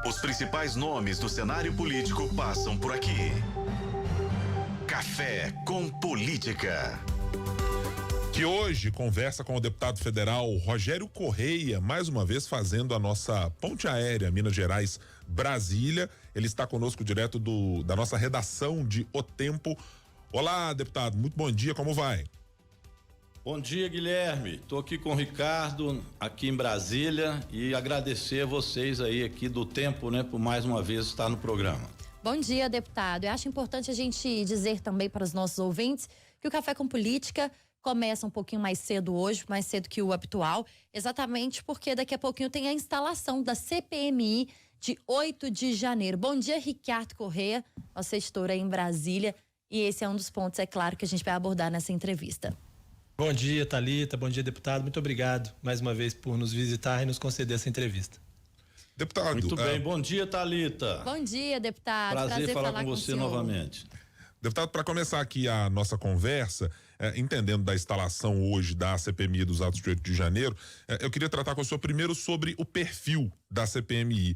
Os principais nomes do cenário político passam por aqui. Café com Política. Que hoje conversa com o deputado federal Rogério Correia, mais uma vez fazendo a nossa ponte aérea Minas Gerais Brasília. Ele está conosco direto da nossa redação de O Tempo. Olá, deputado, muito bom dia, como vai? Bom dia, Guilherme. Estou aqui com o Ricardo, aqui em Brasília, e agradecer a vocês aí aqui do Tempo, né, por mais uma vez estar no programa. Bom dia, deputado. Eu acho importante a gente dizer também para os nossos ouvintes que o Café com Política começa um pouquinho mais cedo hoje, mais cedo que o habitual, exatamente porque daqui a pouquinho tem a instalação da CPMI de 8 de janeiro. Bom dia, Ricardo Correia, nosso editor aí em Brasília, e esse é um dos pontos, é claro, que a gente vai abordar nessa entrevista. Bom dia, Thalita, bom dia, deputado, muito obrigado mais uma vez por nos visitar e nos conceder essa entrevista. Deputado. Muito bem, bom dia, Thalita. Bom dia, deputado. Prazer falar com você novamente. Deputado, para começar aqui a nossa conversa, entendendo da instalação hoje da CPMI dos atos de 8 de janeiro, eu queria tratar com o senhor primeiro sobre o perfil da CPMI.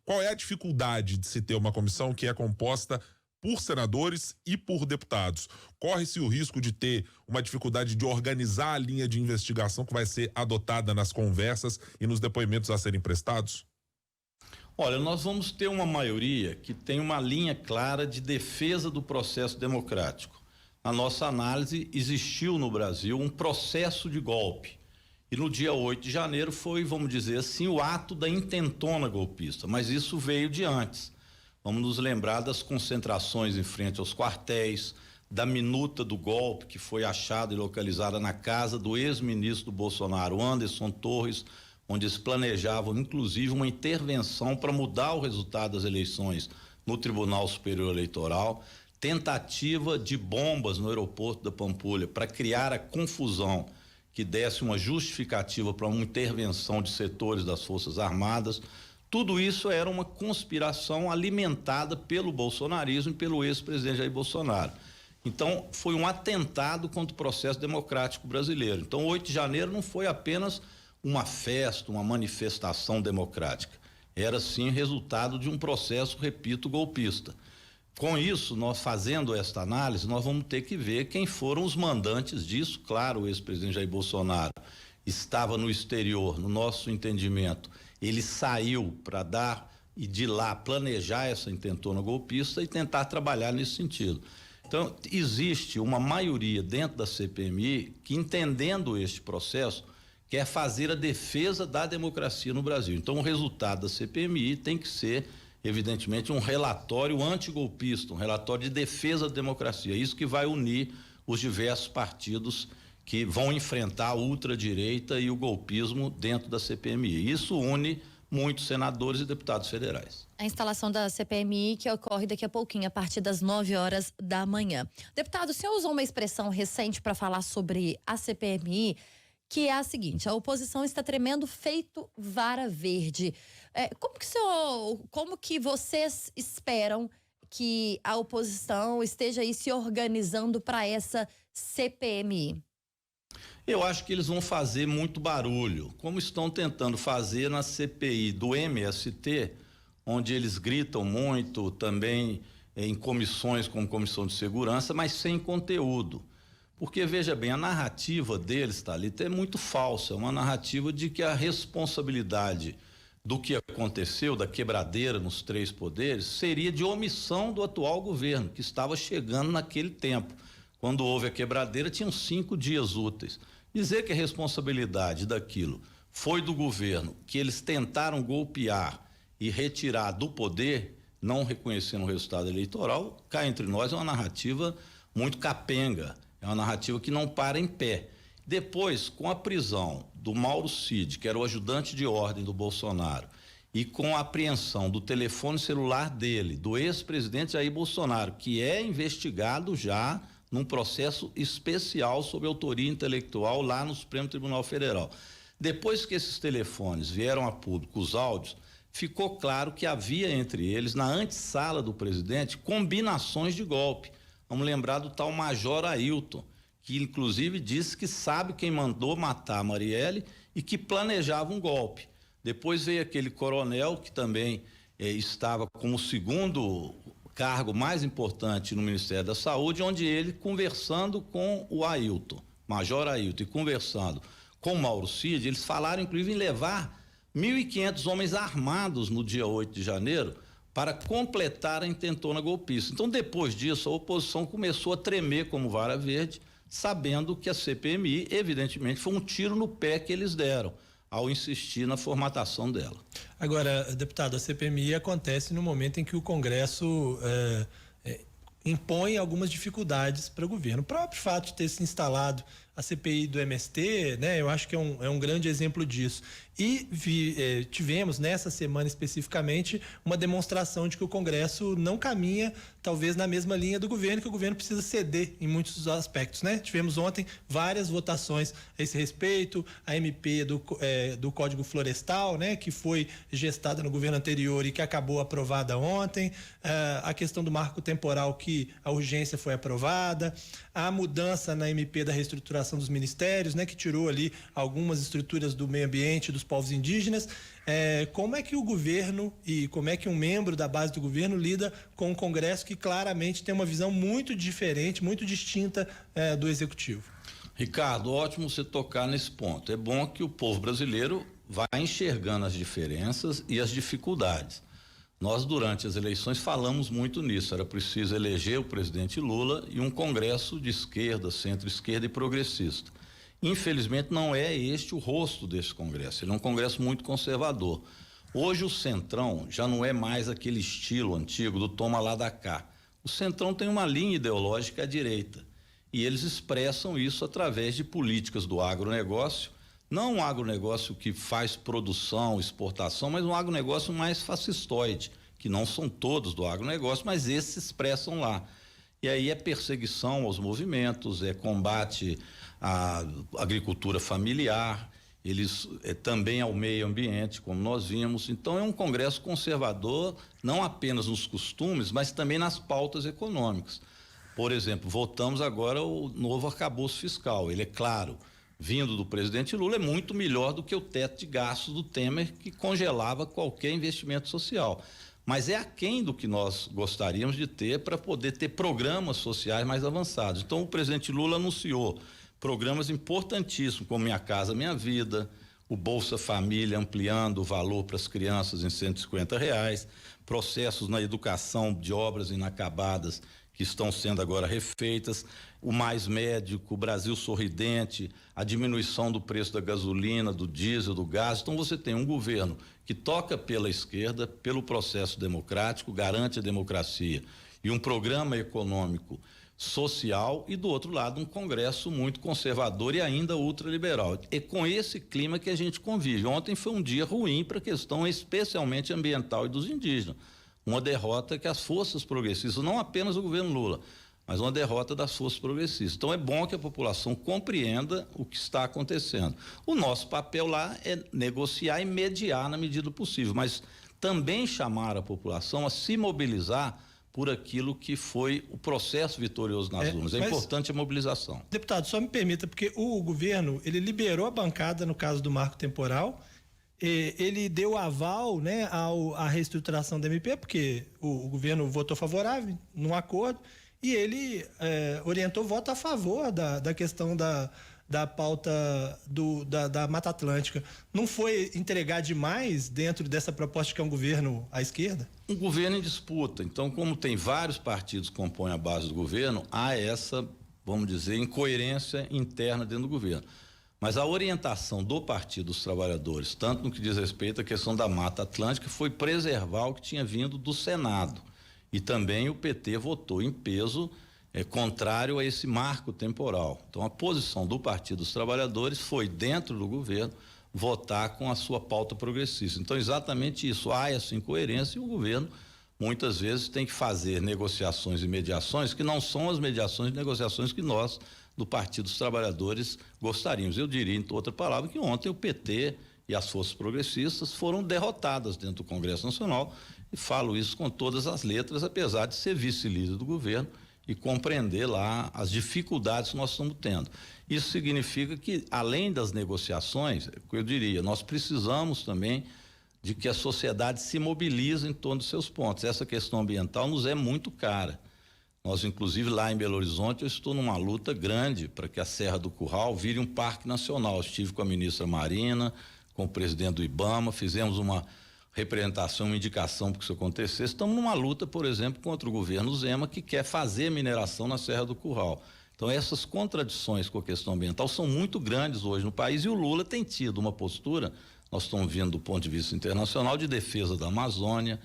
Qual é a dificuldade de se ter uma comissão que é composta por senadores e por deputados? Corre-se o risco de ter uma dificuldade de organizar a linha de investigação que vai ser adotada nas conversas e nos depoimentos a serem prestados? Olha, nós vamos ter uma maioria que tem uma linha clara de defesa do processo democrático. Na nossa análise, existiu no Brasil um processo de golpe. E no dia 8 de janeiro foi, vamos dizer assim, o ato da intentona golpista. Mas isso veio de antes. Vamos nos lembrar das concentrações em frente aos quartéis, da minuta do golpe que foi achada e localizada na casa do ex-ministro do Bolsonaro, Anderson Torres, onde eles planejavam, inclusive, uma intervenção para mudar o resultado das eleições no Tribunal Superior Eleitoral, tentativa de bombas no aeroporto da Pampulha para criar a confusão que desse uma justificativa para uma intervenção de setores das Forças Armadas. Tudo isso era uma conspiração alimentada pelo bolsonarismo e pelo ex-presidente Jair Bolsonaro. Então, foi um atentado contra o processo democrático brasileiro. Então, 8 de janeiro não foi apenas uma festa, uma manifestação democrática. Era sim resultado de um processo, repito, golpista. Com isso, nós fazendo esta análise, nós vamos ter que ver quem foram os mandantes disso. Claro, o ex-presidente Jair Bolsonaro estava no exterior, no nosso entendimento. Ele saiu para dar e de lá planejar essa intentona golpista e tentar trabalhar nesse sentido. Então, existe uma maioria dentro da CPMI que, entendendo este processo, quer fazer a defesa da democracia no Brasil. Então, o resultado da CPMI tem que ser, evidentemente, um relatório antigolpista, um relatório de defesa da democracia. Isso que vai unir os diversos partidos que vão enfrentar a ultradireita e o golpismo dentro da CPMI. Isso une muitos senadores e deputados federais. A instalação da CPMI que ocorre daqui a pouquinho, a partir das 9h da manhã. Deputado, o senhor usou uma expressão recente para falar sobre a CPMI, que é a seguinte: a oposição está tremendo feito vara verde. Como que vocês esperam que a oposição esteja aí se organizando para essa CPMI? Eu acho que eles vão fazer muito barulho, como estão tentando fazer na CPI do MST, onde eles gritam muito também em comissões como Comissão de Segurança, mas sem conteúdo. Porque, veja bem, a narrativa deles, Thalita, é muito falsa. É uma narrativa de que a responsabilidade do que aconteceu, da quebradeira nos 3 poderes, seria de omissão do atual governo, que estava chegando naquele tempo. Quando houve a quebradeira, tinham 5 dias úteis. Dizer que a responsabilidade daquilo foi do governo, que eles tentaram golpear e retirar do poder, não reconhecendo o resultado eleitoral, cá entre nós é uma narrativa muito capenga. É uma narrativa que não para em pé. Depois, com a prisão do Mauro Cid, que era o ajudante de ordem do Bolsonaro, e com a apreensão do telefone celular dele, do ex-presidente Jair Bolsonaro, que é investigado já num processo especial sob autoria intelectual lá no Supremo Tribunal Federal. Depois que esses telefones vieram a público, os áudios, ficou claro que havia entre eles, na antessala do presidente, combinações de golpe. Vamos lembrar do tal Major Ailton, que inclusive disse que sabe quem mandou matar a Marielle e que planejava um golpe. Depois veio aquele coronel que também estava como o segundo cargo mais importante no Ministério da Saúde, onde ele, conversando com o Ailton, Major Ailton, e conversando com o Mauro Cid, eles falaram inclusive em levar 1.500 homens armados no dia 8 de janeiro para completar a intentona golpista. Então, depois disso, a oposição começou a tremer como vara verde, sabendo que a CPMI, evidentemente, foi um tiro no pé que eles deram ao insistir na formatação dela. Agora, deputado, a CPMI acontece no momento em que o Congresso impõe algumas dificuldades para o governo. O próprio fato de ter se instalado a CPI do MST, né, eu acho que é um grande exemplo disso. E tivemos nessa semana especificamente uma demonstração de que o Congresso não caminha talvez na mesma linha do governo, que o governo precisa ceder em muitos dos aspectos, né? Tivemos ontem várias votações a esse respeito, a MP do Código Florestal, né, que foi gestada no governo anterior e que acabou aprovada ontem, a questão do marco temporal, que a urgência foi aprovada, a mudança na MP da reestruturação dos ministérios, né, que tirou ali algumas estruturas do meio ambiente, dos povos indígenas. Como é que o governo e como é que um membro da base do governo lida com um Congresso que claramente tem uma visão muito diferente, muito distinta do Executivo? Ricardo, ótimo você tocar nesse ponto. É bom que o povo brasileiro vá enxergando as diferenças e as dificuldades. Nós, durante as eleições, falamos muito nisso. Era preciso eleger o presidente Lula e um Congresso de esquerda, centro-esquerda e progressista. Infelizmente, não é este o rosto desse Congresso. Ele é um Congresso muito conservador. Hoje, o Centrão já não é mais aquele estilo antigo do toma lá da cá. O Centrão tem uma linha ideológica à direita. E eles expressam isso através de políticas do agronegócio. Não um agronegócio que faz produção, exportação, mas um agronegócio mais fascistoide, que não são todos do agronegócio, mas esses se expressam lá. E aí é perseguição aos movimentos, é combate à agricultura familiar, eles também ao meio ambiente, como nós vimos. Então é um Congresso conservador, não apenas nos costumes, mas também nas pautas econômicas. Por exemplo, votamos agora o novo arcabouço fiscal. Ele é claro, vindo do presidente Lula, é muito melhor do que o teto de gastos do Temer, que congelava qualquer investimento social. Mas é aquém do que nós gostaríamos de ter para poder ter programas sociais mais avançados. Então, o presidente Lula anunciou programas importantíssimos, como Minha Casa Minha Vida, o Bolsa Família ampliando o valor para as crianças em R$ 150, processos na educação de obras inacabadas que estão sendo agora refeitas, o Mais Médico, o Brasil Sorridente, a diminuição do preço da gasolina, do diesel, do gás. Então você tem um governo que toca pela esquerda, pelo processo democrático, garante a democracia, e um programa econômico social, e do outro lado um Congresso muito conservador e ainda ultraliberal. É com esse clima que a gente convive. Ontem foi um dia ruim para a questão especialmente ambiental e dos indígenas. Uma derrota que as forças progressistas, não apenas o governo Lula, mas uma derrota das forças progressistas. Então é bom que a população compreenda o que está acontecendo. O nosso papel lá é negociar e mediar na medida do possível, mas também chamar a população a se mobilizar por aquilo que foi o processo vitorioso nas urnas. É importante a mobilização. Deputado, só me permita, porque o governo, ele liberou a bancada no caso do marco temporal, ele deu aval, né, à reestruturação da MP, porque o governo votou favorável no acordo, e ele orientou voto a favor da questão da pauta da Mata Atlântica. Não foi entregar demais dentro dessa proposta que é um governo à esquerda? Um governo em disputa. Então, como tem vários partidos que compõem a base do governo, há essa, vamos dizer, incoerência interna dentro do governo. Mas a orientação do Partido dos Trabalhadores, tanto no que diz respeito à questão da Mata Atlântica, foi preservar o que tinha vindo do Senado. E também o PT votou em peso contrário a esse marco temporal. Então, a posição do Partido dos Trabalhadores foi, dentro do governo, votar com a sua pauta progressista. Então, exatamente isso. Há essa incoerência e o governo, muitas vezes, tem que fazer negociações e mediações que não são as mediações e negociações que nós, do Partido dos Trabalhadores, gostaríamos. Eu diria, em outra palavra, que ontem o PT e as forças progressistas foram derrotadas dentro do Congresso Nacional, e falo isso com todas as letras, apesar de ser vice-líder do governo e compreender lá as dificuldades que nós estamos tendo. Isso significa que, além das negociações, eu diria, nós precisamos também de que a sociedade se mobiliza em torno dos seus pontos. Essa questão ambiental nos é muito cara. Nós, inclusive, lá em Belo Horizonte, eu estou numa luta grande para que a Serra do Curral vire um parque nacional. Eu estive com a ministra Marina, com o presidente do IBAMA, fizemos uma representação, uma indicação para que isso acontecesse. Estamos numa luta, por exemplo, contra o governo Zema, que quer fazer mineração na Serra do Curral. Então, essas contradições com a questão ambiental são muito grandes hoje no país, e o Lula tem tido uma postura, nós estamos vendo do ponto de vista internacional, de defesa da Amazônia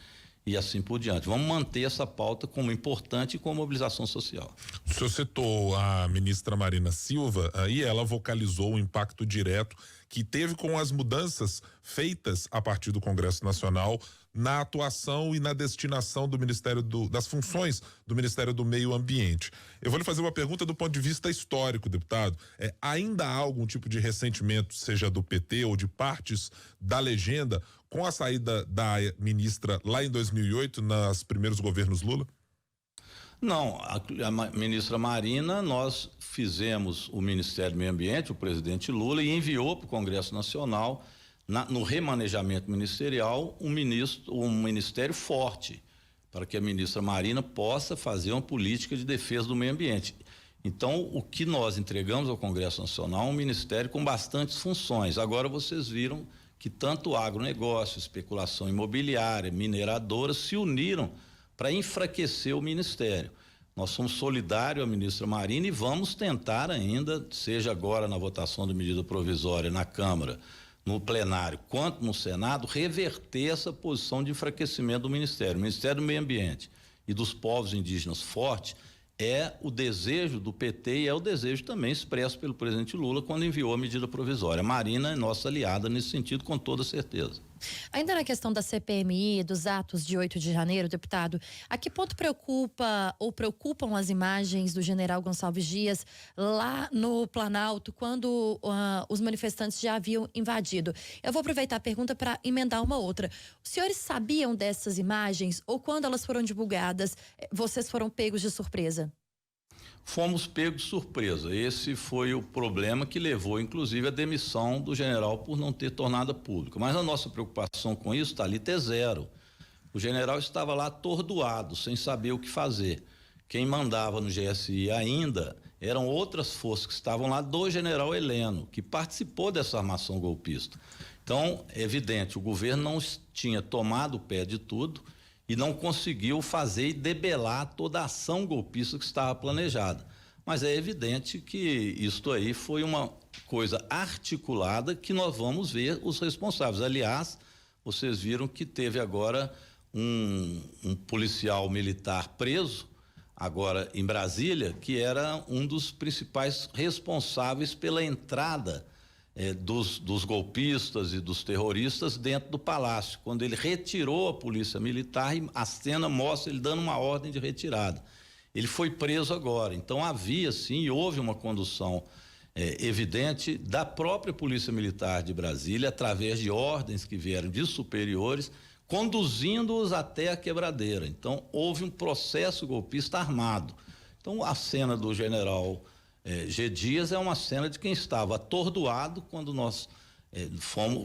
e assim por diante. Vamos manter essa pauta como importante e com mobilização social. O senhor citou a ministra Marina Silva, e ela vocalizou o impacto direto que teve com as mudanças feitas a partir do Congresso Nacional na atuação e na destinação do Ministério das funções do Ministério do Meio Ambiente. Eu vou lhe fazer uma pergunta do ponto de vista histórico, deputado. Ainda há algum tipo de ressentimento, seja do PT ou de partes da legenda, com a saída da ministra lá em 2008, nos primeiros governos Lula? Não, a ministra Marina, nós fizemos o Ministério do Meio Ambiente, o presidente Lula, e enviou para o Congresso Nacional, no remanejamento ministerial, um ministério forte, para que a ministra Marina possa fazer uma política de defesa do meio ambiente. Então, o que nós entregamos ao Congresso Nacional é um ministério com bastantes funções. Agora vocês viram que tanto o agronegócio, especulação imobiliária, mineradoras se uniram para enfraquecer o ministério. Nós somos solidários à ministra Marina e vamos tentar ainda, seja agora na votação de medida provisória na Câmara, no plenário, quanto no Senado, reverter essa posição de enfraquecimento do Ministério. O Ministério do Meio Ambiente e dos povos indígenas forte é o desejo do PT e é o desejo também expresso pelo presidente Lula quando enviou a medida provisória. A Marina é nossa aliada nesse sentido, com toda certeza. Ainda na questão da CPMI, dos atos de 8 de janeiro, deputado, a que ponto preocupam as imagens do general Gonçalves Dias lá no Planalto, quando os manifestantes já haviam invadido? Eu vou aproveitar a pergunta para emendar uma outra. Os senhores sabiam dessas imagens ou quando elas foram divulgadas, vocês foram pegos de surpresa? Fomos pegos de surpresa. Esse foi o problema que levou, inclusive, a demissão do general por não ter tornado público. Mas a nossa preocupação com isso, Thalita, é zero. O general estava lá atordoado, sem saber o que fazer. Quem mandava no GSI ainda eram outras forças que estavam lá do general Heleno, que participou dessa armação golpista. Então, é evidente, o governo não tinha tomado o pé de tudo e não conseguiu fazer e debelar toda a ação golpista que estava planejada. Mas é evidente que isto aí foi uma coisa articulada que nós vamos ver os responsáveis. Aliás, vocês viram que teve agora um policial militar preso, agora em Brasília, que era um dos principais responsáveis pela entrada dos golpistas e dos terroristas dentro do palácio, quando ele retirou a polícia militar, e a cena mostra ele dando uma ordem de retirada. Ele foi preso agora. Então havia sim, e houve uma condução evidente da própria Polícia Militar de Brasília, através de ordens que vieram de superiores, conduzindo-os até a quebradeira. Então houve um processo golpista armado. Então a cena do general G. Dias é uma cena de quem estava atordoado quando nós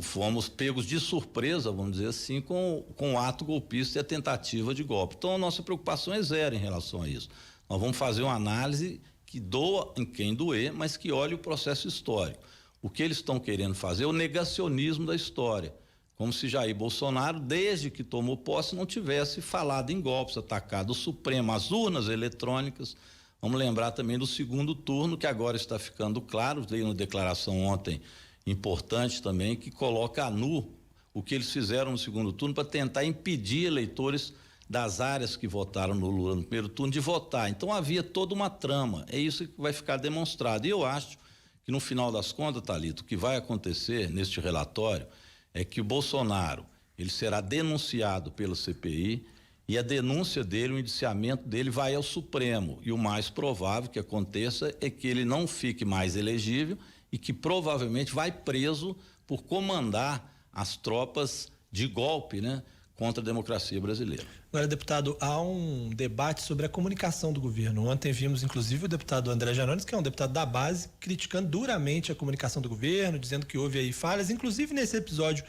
fomos pegos de surpresa, vamos dizer assim, com o ato golpista e a tentativa de golpe. Então a nossa preocupação é zero em relação a isso. Nós vamos fazer uma análise que doa em quem doer, mas que olhe o processo histórico. O que eles estão querendo fazer é o negacionismo da história, como se Jair Bolsonaro, desde que tomou posse, não tivesse falado em golpes, atacado o Supremo, as urnas eletrônicas. Vamos lembrar também do segundo turno, que agora está ficando claro, veio uma declaração ontem importante também, que coloca a nu o que eles fizeram no segundo turno para tentar impedir eleitores das áreas que votaram no Lula no primeiro turno de votar. Então havia toda uma trama, é isso que vai ficar demonstrado. E eu acho que no final das contas, Thalita, o que vai acontecer neste relatório é que o Bolsonaro, ele será denunciado pela CPI, e a denúncia dele, o indiciamento dele vai ao Supremo, e o mais provável que aconteça é que ele não fique mais elegível e que provavelmente vai preso por comandar as tropas de golpe, né? contra a democracia brasileira. Agora, deputado, há um debate sobre a comunicação do governo. Ontem vimos, inclusive, o deputado André Janones, que é um deputado da base, criticando duramente a comunicação do governo, dizendo que houve aí falhas, inclusive nesse episódio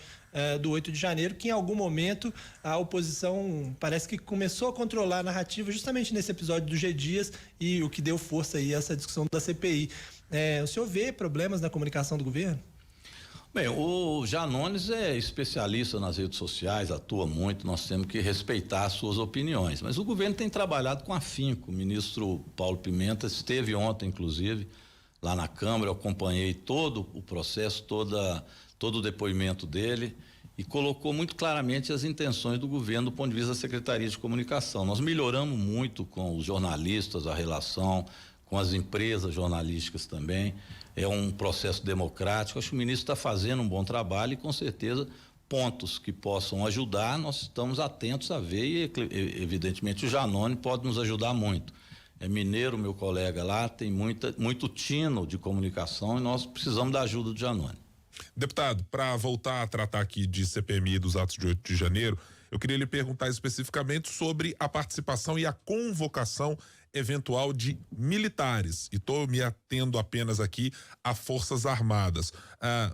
do 8 de janeiro, que em algum momento a oposição parece que começou a controlar a narrativa justamente nesse episódio do G. Dias e o que deu força aí a essa discussão da CPI. O senhor vê problemas na comunicação do governo? Bem, o Janones é especialista nas redes sociais, atua muito, nós temos que respeitar as suas opiniões. Mas o governo tem trabalhado com afinco. O ministro Paulo Pimenta esteve ontem, inclusive, lá na Câmara, eu acompanhei todo o processo, todo o depoimento dele e colocou muito claramente as intenções do governo do ponto de vista da Secretaria de Comunicação. Nós melhoramos muito com os jornalistas, a relação com as empresas jornalísticas também. É um processo democrático. Acho que o ministro está fazendo um bom trabalho e, com certeza, pontos que possam ajudar, nós estamos atentos a ver e, evidentemente, o Janone pode nos ajudar muito. É mineiro, meu colega lá, tem muito tino de comunicação e nós precisamos da ajuda do Janone. Deputado, para voltar a tratar aqui de CPMI dos atos de 8 de janeiro, eu queria lhe perguntar especificamente sobre a participação e a convocação eventual de militares, e estou me atendo apenas aqui a Forças Armadas.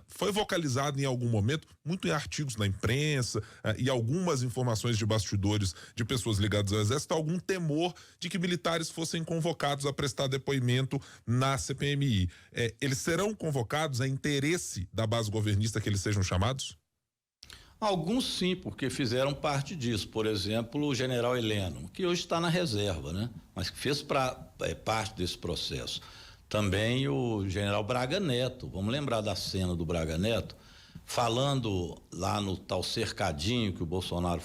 Foi vocalizado em algum momento, muito em artigos na imprensa e algumas informações de bastidores de pessoas ligadas ao Exército, algum temor de que militares fossem convocados a prestar depoimento na CPMI. Eles serão convocados? É interesse da base governista que eles sejam chamados? Alguns sim, porque fizeram parte disso. Por exemplo, o general Heleno, que hoje está na reserva, né? Mas que fez parte desse processo. Também o general Braga Neto, vamos lembrar da cena do Braga Neto, falando lá no tal cercadinho que o Bolsonaro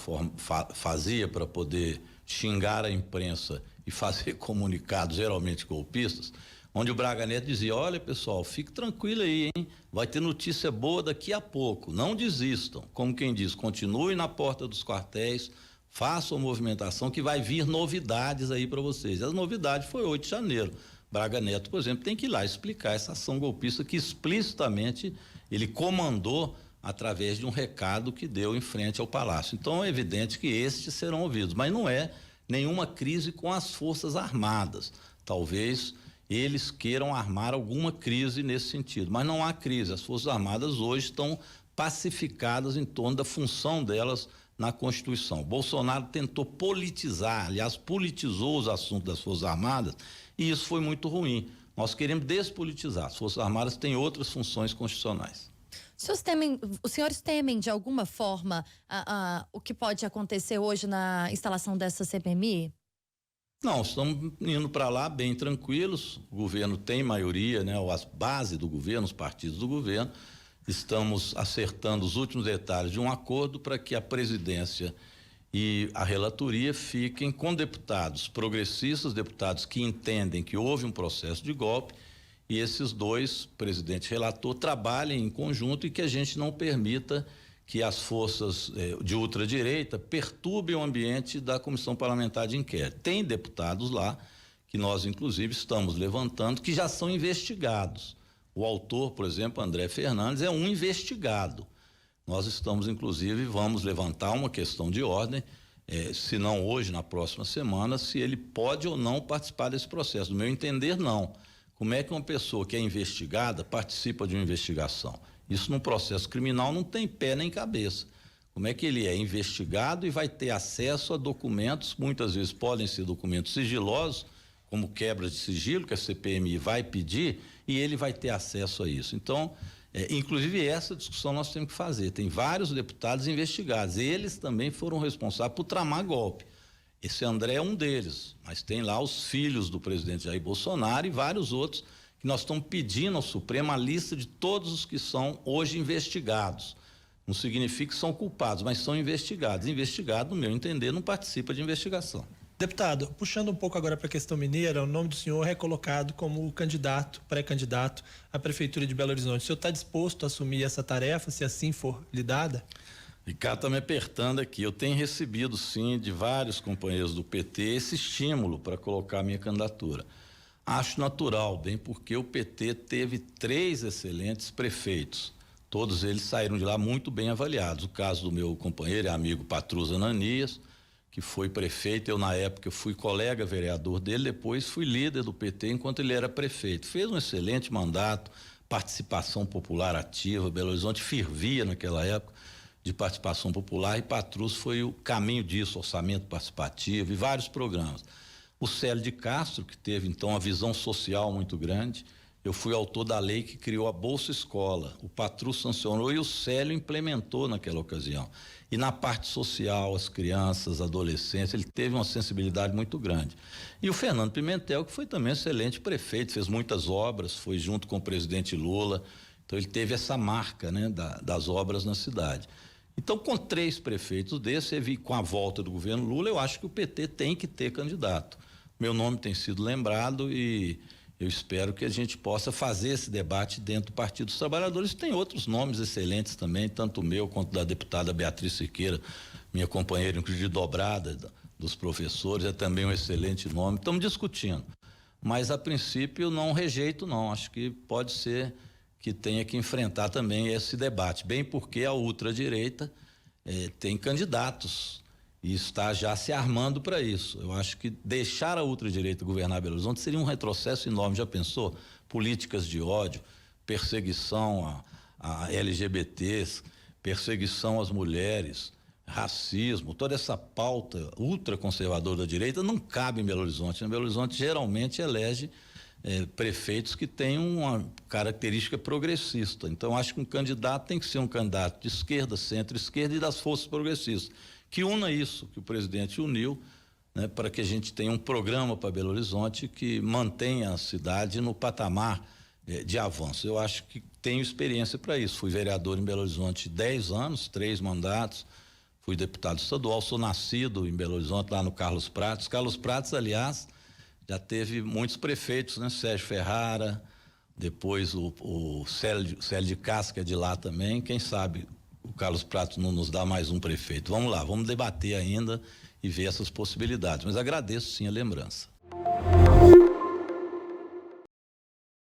fazia para poder xingar a imprensa e fazer comunicados geralmente golpistas, onde o Braga Neto dizia: olha, pessoal, fique tranquilo aí, hein? Vai ter notícia boa daqui a pouco, não desistam. Como quem diz, continue na porta dos quartéis, façam movimentação que vai vir novidades aí para vocês. E a novidade foi 8 de janeiro. Braga Neto, por exemplo, tem que ir lá explicar essa ação golpista que explicitamente ele comandou através de um recado que deu em frente ao Palácio. Então é evidente que estes serão ouvidos, mas não é nenhuma crise com as Forças Armadas. Talvez eles queiram armar alguma crise nesse sentido, mas não há crise. As Forças Armadas hoje estão pacificadas em torno da função delas na Constituição. Bolsonaro tentou politizar, aliás, politizou os assuntos das Forças Armadas e isso foi muito ruim. Nós queremos despolitizar. As Forças Armadas têm outras funções constitucionais. Os senhores temem de alguma forma o que pode acontecer hoje na instalação dessa CPMI? Não, estamos indo para lá bem tranquilos. O governo tem maioria, né? A base do governo, os partidos do governo. Estamos acertando os últimos detalhes de um acordo para que a presidência e a relatoria fiquem com deputados progressistas, deputados que entendem que houve um processo de golpe, e esses dois, presidente e relator, trabalhem em conjunto e que a gente não permita que as forças de ultradireita perturbem o ambiente da Comissão Parlamentar de Inquérito. Tem deputados lá, que nós inclusive estamos levantando, que já são investigados. O autor, por exemplo, André Fernandes, é um investigado. Nós estamos, inclusive, vamos levantar uma questão de ordem, se não hoje, na próxima semana, se ele pode ou não participar desse processo. Do meu entender, não. Como é que uma pessoa que é investigada participa de uma investigação? Isso num processo criminal não tem pé nem cabeça. Como é que ele é investigado e vai ter acesso a documentos, muitas vezes podem ser documentos sigilosos, como quebra de sigilo, que a CPMI vai pedir, e ele vai ter acesso a isso. Então, inclusive essa discussão nós temos que fazer. Tem vários deputados investigados, eles também foram responsáveis por tramar golpe. Esse André é um deles, mas tem lá os filhos do presidente Jair Bolsonaro e vários outros que nós estamos pedindo ao Supremo a lista de todos os que são hoje investigados. Não significa que são culpados, mas são investigados. Investigado, no meu entender, não participa de investigação. Deputado, puxando um pouco agora para a questão mineira, o nome do senhor é colocado como pré-candidato à Prefeitura de Belo Horizonte. O senhor está disposto a assumir essa tarefa, se assim for lhe dada? Ricardo está me apertando aqui. Eu tenho recebido, sim, de vários companheiros do PT esse estímulo para colocar a minha candidatura. Acho natural, bem porque o PT teve 3 excelentes prefeitos, Todos eles saíram de lá muito bem avaliados. O caso do meu companheiro e amigo Patrus Ananias, que foi prefeito, eu na época fui colega vereador dele, depois fui líder do PT enquanto ele era prefeito. Fez um excelente mandato, participação popular ativa, Belo Horizonte fervia naquela época de participação popular e Patrus foi o caminho disso, orçamento participativo e vários programas. O Célio de Castro, que teve então uma visão social muito grande, eu fui autor da lei que criou a Bolsa Escola. O Patrus sancionou e o Célio implementou naquela ocasião. E na parte social, as crianças, adolescentes, ele teve uma sensibilidade muito grande. E o Fernando Pimentel, que foi também excelente prefeito, fez muitas obras, foi junto com o presidente Lula. Então ele teve essa marca, né, das obras na cidade. Então, com 3 prefeitos desses, e com a volta do governo Lula, eu acho que o PT tem que ter candidato. Meu nome tem sido lembrado e eu espero que a gente possa fazer esse debate dentro do Partido dos Trabalhadores. Tem outros nomes excelentes também, tanto o meu quanto da deputada Beatriz Siqueira, minha companheira, inclusive dobrada dos professores, é também um excelente nome. Estamos discutindo, mas a princípio não rejeito não, acho que pode ser que tenha que enfrentar também esse debate, bem porque a ultradireita tem candidatos e está já se armando para isso. Eu acho que deixar a ultradireita governar Belo Horizonte seria um retrocesso enorme. Já pensou? Políticas de ódio, perseguição a LGBTs, perseguição às mulheres, racismo, toda essa pauta ultraconservadora da direita não cabe em Belo Horizonte. Belo Horizonte geralmente elege prefeitos que têm uma característica progressista. Então, acho que um candidato tem que ser um candidato de esquerda, centro-esquerda e das forças progressistas, que una isso, que o presidente uniu, né, para que a gente tenha um programa para Belo Horizonte que mantenha a cidade no patamar de avanço. Eu acho que tenho experiência para isso. Fui vereador em Belo Horizonte 10 anos, 3 mandatos, fui deputado estadual, sou nascido em Belo Horizonte, lá no Carlos Prates. Carlos Prates, aliás, já teve muitos prefeitos, né? Sérgio Ferrara, depois o Célio de Castro, que é de lá também. Quem sabe o Carlos Prates não nos dá mais um prefeito. Vamos lá, vamos debater ainda e ver essas possibilidades. Mas agradeço sim a lembrança.